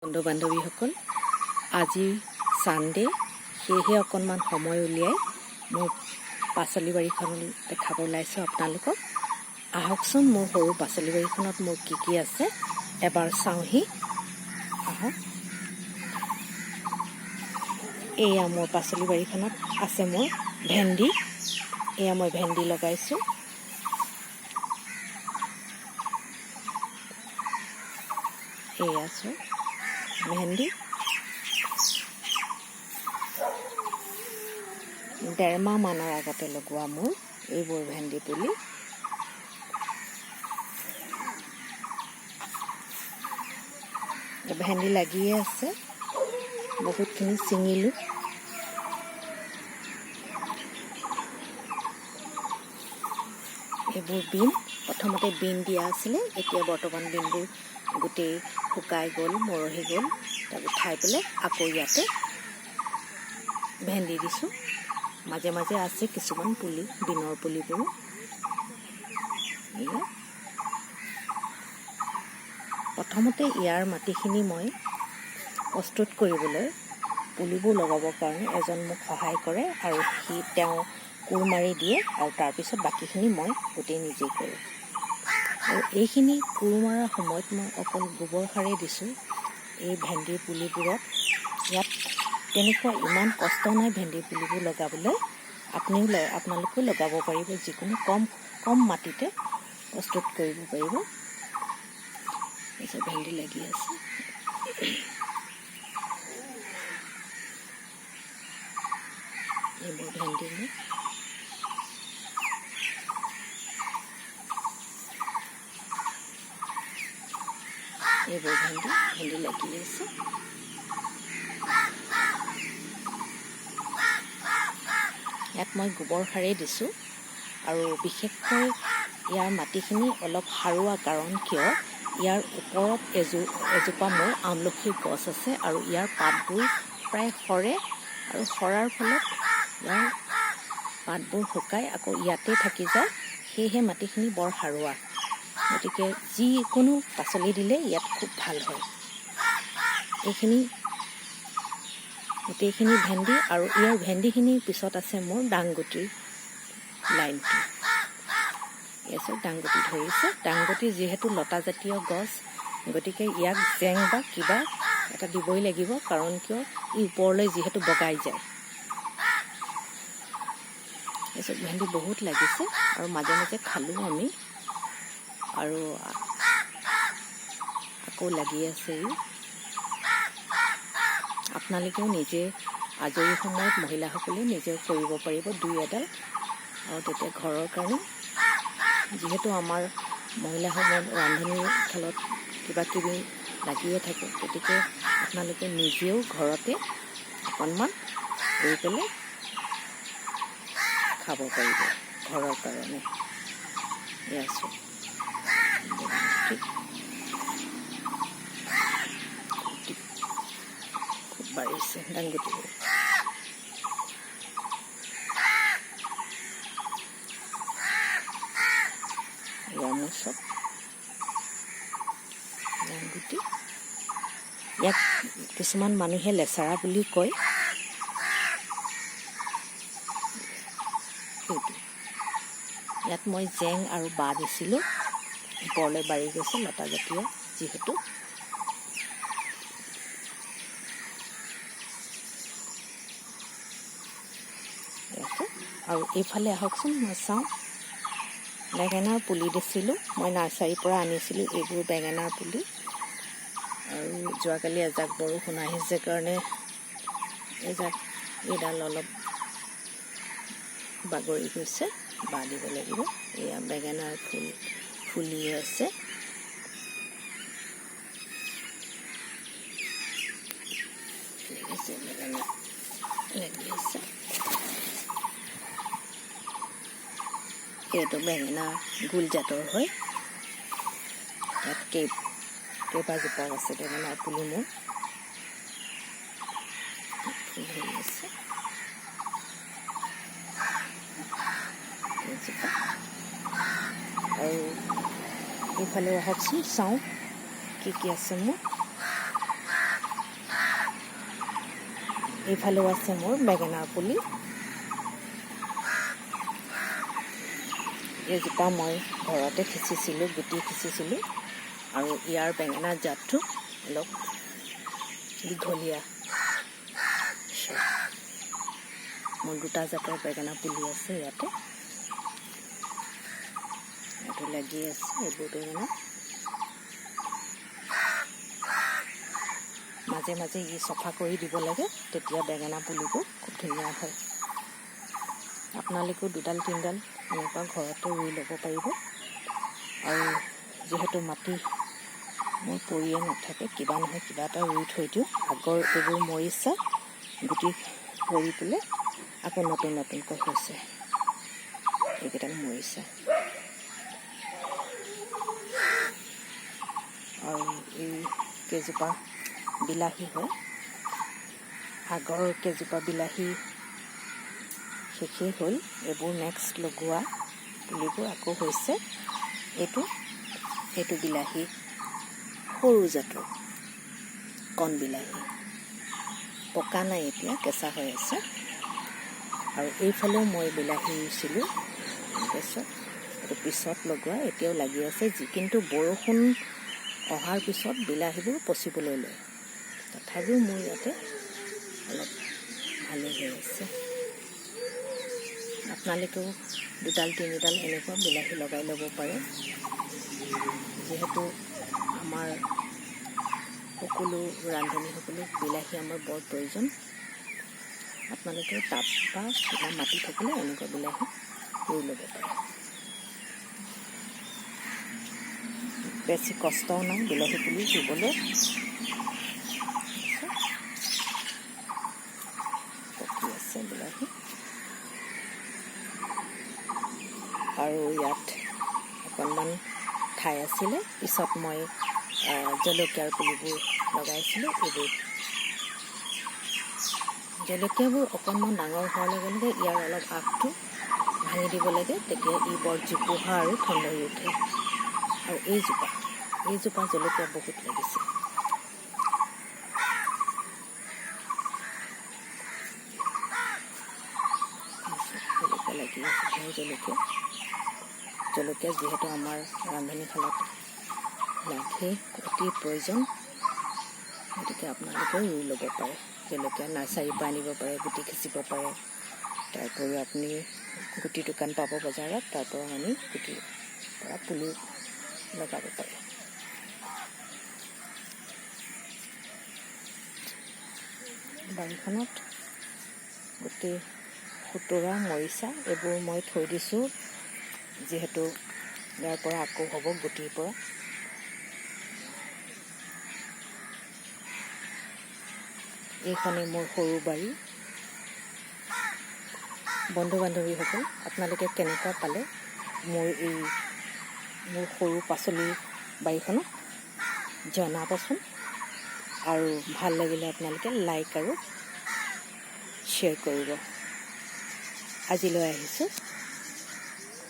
বন্ধু বান্ধৱীসকল, আজি সানডে, সেয়েহে অকণমান সময় উলিয়াই মোৰ পাচলি বাৰীখন দেখাব ওলাইছোঁ আপোনালোকক। আহকচোন, মোৰ সৰু পাচলি বাৰীখনত মোৰ কি আছে এবাৰ চাওঁহি। আহক, এয়া মোৰ পাচলি বাৰীখনত আছে মোৰ ভেন্দি। এয়া মই ভেন্দি লগাইছোঁ। এয়া আছোঁ ভেন্দি, 1.5 মাহ মানৰ আগতে লগোৱা মোৰ এইবোৰ ভেন্দি পুলি। ভেন্দি লাগিয়ে আছে, বহুতখিনি ছিঙিলোঁ। এইবোৰ বিন, প্ৰথমতে বিন দিয়া আছিলে, এতিয়া বৰ্তমান বিনবোৰ গোটেই শুকাই গ'ল, মৰহি গ'ল। তাক উঠাই পেলাই আকৌ ইয়াতে ভেন্দি দিছোঁ। মাজে মাজে আছে কিছুমান পুলি, বিনৰ পুলিবোৰ। প্ৰথমতে ইয়াৰ মাটিখিনি মই প্ৰস্তুত কৰিবলৈ পুলিবোৰ লগাবৰ কাৰণে এজন মোক সহায় কৰে, আৰু তেওঁ কোৰ মাৰি দিয়ে, আৰু তাৰপিছত বাকীখিনি মই গোটেই নিজেই কৰোঁ। আৰু এইখিনি কোৰ মৰাৰ সময়ত মই অকল গোবৰ সাৰেই দিছোঁ এই ভেন্দিৰ পুলিবোৰত। ইয়াত তেনেকুৱা ইমান কষ্ট নাই ভেন্দিৰ পুলিবোৰ লগাবলৈ। আপোনালোকেও লগাব পাৰিব, যিকোনো কম মাটিতে প্ৰস্তুত কৰিব পাৰিব। তাৰপিছত ভেন্দি লাগি আছে। এইবোৰ ভেন্দি মোৰ এইবোৰ ভেন্দি লাগি আছে। ইয়াত মই গোবৰ সাৰেই দিছোঁ, আৰু বিশেষকৈ ইয়াৰ মাটিখিনি অলপ সাৰুৱা, কাৰণ কিয় ইয়াৰ ওপৰত এজোপা মোৰ আমলখিৰ গছ আছে, আৰু ইয়াৰ পাতবোৰ প্ৰায় সৰে, আৰু সৰাৰ ফলত ইয়াৰ পাতবোৰ শুকাই আকৌ ইয়াতে থাকি যায়। সেয়েহে মাটিখিনি বৰ সাৰুৱা, গতিকে যিকোনো পাচলি দিলে ইয়াত খুব ভাল হয়। গোটেইখিনি ভেন্দি, আৰু ইয়াৰ ভেন্দিখিনিৰ পিছত আছে মোৰ দাংবটিৰ লাইনটো। দাংবটি ধৰিছে। দাংবটি যিহেতু লতাজাতীয় গছ, গতিকে ইয়াক জেং বা কিবা এটা দিবই লাগিব, কাৰণ কিয় ই ওপৰলৈ যিহেতু বগাই যায়। তাৰপিছত ভেন্দি বহুত লাগিছে, আৰু মাজে মাজে খালোঁ আমি, আৰু আকৌ লাগি আছে। আপোনালোকেও নিজে আজৰি সময়ত মহিলাসকলে নিজে কৰিব পাৰিব 2-এডাল, আৰু তেতিয়া ঘৰৰ কাৰণে, যিহেতু আমাৰ মহিলাসকল ৰান্ধনিৰ ফলত কিবা কিবি লাগিয়ে থাকে, গতিকে আপোনালোকে নিজেও ঘৰতে অকণমান ৰুই পেলাই খাব পাৰিব ঘৰৰ কাৰণে। আছোঁ খুব বাঢ়িছে দাংবটিবোৰ। এয়া মোৰ চব দাংবটি। ইয়াক কিছুমান মানুহে লেচেৰা বুলি কয়। ইয়াত মই জেং আৰু বাঁহ দিছিলোঁ, ওপৰলৈ বাঢ়ি গৈছে, লতাজাতীয় যিহেতু। আৰু এইফালে আহকচোন, মই চাওঁ। বেঙেনাৰ পুলি দিছিলোঁ, মই নাৰ্চাৰীৰ পৰা আনিছিলোঁ এইবোৰ বেঙেনাৰ পুলি। আৰু যোৱাকালি এজাক বৰষুণ আহিছে কাৰণে এইডাল অলপ বাগৰি গৈছে, বাঁহ দিব লাগিব। এয়া বেঙেনাৰ ফুলি আছে। বেঙেনা লাগি আছে। এইটো বেঙেনা গোলজাতৰ হয়। ইয়াত কেইবাজোপাও আছে বেঙেনাৰ পুলি মোৰ। ফুল হৈ আছে। আৰু এইফালে আহকচোন, চাওঁ কি আছে মোৰ। এইফালেও আছে মোৰ বেঙেনাৰ পুলি। এইজোপা মই ঘৰতে সিঁচিছিলোঁ, গুটি সিঁচিছিলোঁ, আৰু ইয়াৰ বেঙেনাৰ জাতটো অলপ দীঘলীয়া। মোৰ 2টা জাতৰ বেঙেনা পুলি আছে ইয়াতে লাগি আছে। এইবোৰ বেঙেনা মাজে মাজে চফা কৰি দিব লাগে, তেতিয়া বেঙেনা পুলিবোৰ খুব ধুনীয়া হয়। আপোনালোকেও 2ডাল 3ডাল এনেকুৱা ঘৰতে ৰুই ল'ব পাৰিব। আৰু যিহেতু মাটি মোৰ পৰিয়ে নাথাকে, কিবা নহয় কিবা এটা ৰুই থৈ দিওঁ। আগৰ এইবোৰ মৰিচা গুটি পৰি পেলাই আকৌ নতুন নতুনকৈ হৈছে। এইকেইডাল মৰিচা। আৰু এই কেইজোপা বিলাহী হয়। আগৰ কেইজোপা বিলাহী শেষেই হ'ল, এইবোৰ নেক্সট লগোৱা পুলিবোৰ আকৌ হৈছে। এইটো বিলাহী সৰু জাতৰ কণ বিলাহী, পকা নাই এতিয়া, কেঁচা হৈ আছে। আৰু এইফালেও মই বিলাহী ৰুইছিলোঁ, পিছত লগোৱা, এতিয়াও লাগি আছে। কিন্তু বৰষুণ অহাৰ পিছত বিলাহীবোৰ পচিবলৈ লয়, তথাপিও মোৰ ইয়াতে অলপ ভালেই হৈ আছে। আপোনালোকেও 2ডাল 3ডাল এনেকুৱা বিলাহী লগাই ল'ব পাৰে। যিহেতু আমাৰ সকলো ৰান্ধনীসকলো বিলাহী আমাৰ বৰ প্ৰয়োজন। আপোনালোকে টাব বা কিবা মাটি থাকিলে এনেকুৱা বিলাহী ৰুই ল'ব পাৰে। বেছি কষ্টও নাই বিলাহী পুলি ৰুবলৈ। পকি আছে বিলাহী। আৰু ইয়াত অকণমান ঠাই আছিলে, পিছত মই জলকীয়াৰ পুলিবোৰ লগাইছিলোঁ। এইবোৰ জলকীয়াবোৰ অকণমান ডাঙৰ হোৱাৰ লগে লগে ইয়াৰ অলপ আগটো ভাঙি দিব লাগে, তেতিয়া ই বৰ জোপোহা আৰু ঠনধৰি উঠে। আৰু এইজোপা জলকীয়া বহুত লাগিছে। জলকীয়া লাগি আছে, জলকীয়া যিহেতু আমাৰ ৰান্ধনীশালত লাগেই, অতি প্ৰয়োজন। গতিকে আপোনালোকে ৰুই ল'ব পাৰে। জলকীয়া নাৰ্চাৰীৰ পৰা আনিব পাৰে, গুটি সিঁচিব পাৰে। তাৰ উপৰিও আপুনি গুটি দোকান পাব বজাৰত, তাৰ পৰা আনি গুটিৰ পৰা পুলি লগাব পাৰে। বাৰীখনত গোটেই খুতৰা মৰিচা এইবোৰ মই থৈ দিছোঁ, যিহেতু ইয়াৰ পৰা আকৌ হ'ব গুটিৰ পৰা। এইখনেই মোৰ সৰু বাৰী। বন্ধু বান্ধৱীসকল, আপোনালোকে কেনেকুৱা পালে মোৰ সৰু পাচলিৰ বাৰীখনত জনাবচোন। আৰু ভাল লাগিলে আপোনালোকে লাইক আৰু শ্বেয়াৰ কৰিব। আজিলৈ আহিছোঁ।